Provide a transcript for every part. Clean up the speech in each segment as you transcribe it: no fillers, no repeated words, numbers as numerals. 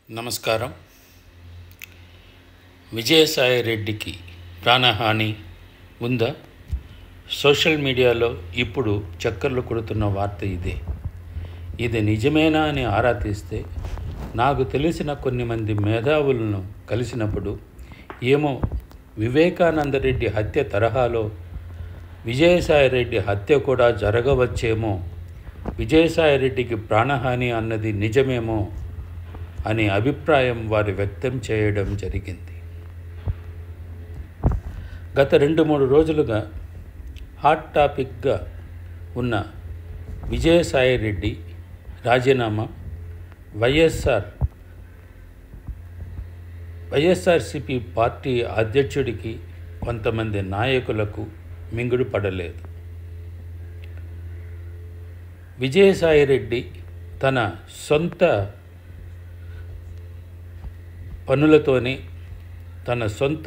నమస్కారం. విజయసాయి రెడ్డికి ప్రాణహాని ఉందా? సోషల్ మీడియాలో ఇప్పుడు చక్కర్లు కొడుతున్న వార్త ఇదే. ఇది నిజమేనా అని ఆరా తీస్తే నాకు తెలిసిన కొన్ని మంది మేధావులను కలిసినప్పుడు ఏమో వివేకానంద రెడ్డి హత్య తరహాలో విజయసాయి రెడ్డి హత్య కూడా జరగవచ్చేమో, విజయసాయి రెడ్డికి ప్రాణహాని అన్నది నిజమేమో అనే అభిప్రాయం వారు వ్యక్తం చేయడం జరిగింది. గత 2-3 రోజులుగా హాట్ టాపిక్గా ఉన్న విజయసాయి రెడ్డి రాజీనామా వైఎస్ఆర్సీపీ పార్టీ అధ్యక్షుడికి కొంతమంది నాయకులకు మింగుడు పడలేదు. విజయసాయి రెడ్డి తన సొంత పనులతోనే, తన సొంత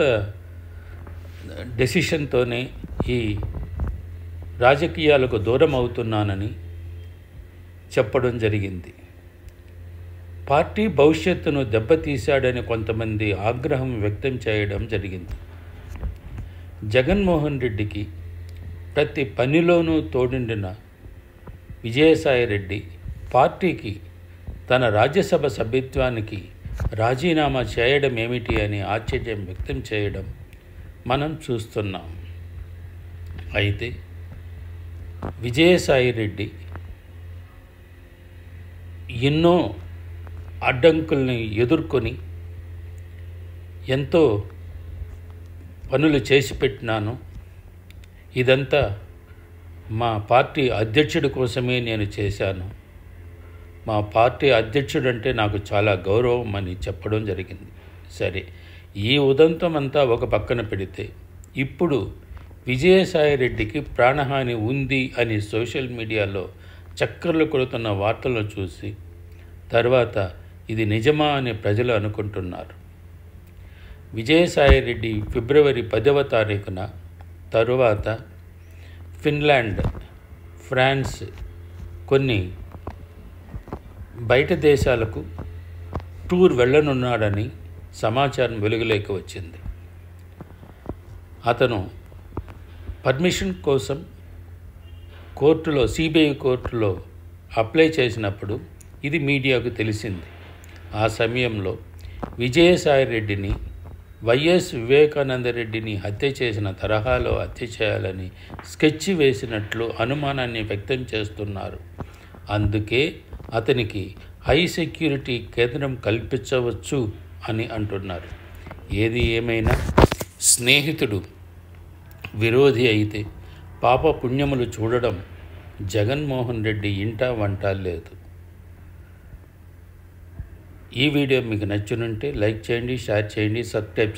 డెసిషన్తోనే ఈ రాజకీయాలకు దూరం అవుతున్నానని చెప్పడం జరిగింది. పార్టీ భవిష్యత్తును దెబ్బతీశాడని కొంతమంది ఆగ్రహం వ్యక్తం చేయడం జరిగింది. జగన్మోహన్ రెడ్డికి ప్రతి పనిలోనూ తోడుండిన విజయసాయి రెడ్డి పార్టీకి తన రాజ్యసభ సభ్యత్వానికి రాజీనామా చేయడం ఏమిటి అని ఆశ్చర్యం వ్యక్తం చేయడం మనం చూస్తున్నాం. అయితే విజయసాయి రెడ్డి ఎన్నో అడ్డంకుల్ని ఎదుర్కొని ఎంతో పనులు చేసి పెట్టినాను, ఇదంతా మా పార్టీ అధ్యక్షుడి కోసమే నేను చేశాను, మా పార్టీ అధ్యక్షుడంటే నాకు చాలా గౌరవం అని చెప్పడం జరిగింది. సరే, ఈ ఉదంతం అంతా ఒక పక్కన పెడితే ఇప్పుడు విజయసాయి రెడ్డికి ప్రాణహాని ఉంది అని సోషల్ మీడియాలో చక్కర్లు కొడుతున్న వార్తలను చూసి తర్వాత ఇది నిజమా అని ప్రజలు అనుకుంటున్నారు. విజయసాయి రెడ్డి ఫిబ్రవరి 10వ తారీఖున తరువాత ఫిన్లాండ్, ఫ్రాన్స్, కొన్ని బయట దేశాలకు టూర్ వెళ్ళనున్నాడని సమాచారం వెలుగులోకి వచ్చింది. అతను పర్మిషన్ కోసం కోర్టులో, సిబిఐ కోర్టులో అప్లై చేసినప్పుడు ఇది మీడియాకు తెలిసింది. ఆ సమయంలో విజయసాయి రెడ్డిని వైఎస్ వివేకానంద రెడ్డిని హత్య చేసిన తరహాలో హత్య చేయాలని స్కెచ్ వేసినట్లు అనుమానాన్ని వ్యక్తం చేస్తున్నారు. అందుకే అతనికి హై సెక్యూరిటీ కేంద్రం కల్పించవచ్చు అని అంటున్నారు. ఏది ఏమైనా స్నేహితుడు విరోధి అయితే పాప పుణ్యములు చూడడం జగన్మోహన్ రెడ్డి ఇంట వంట లేదు. ఈ వీడియో మీకు నచ్చునుంటే లైక్ చేయండి, షేర్ చేయండి, సబ్స్క్రైబ్ చేయండి.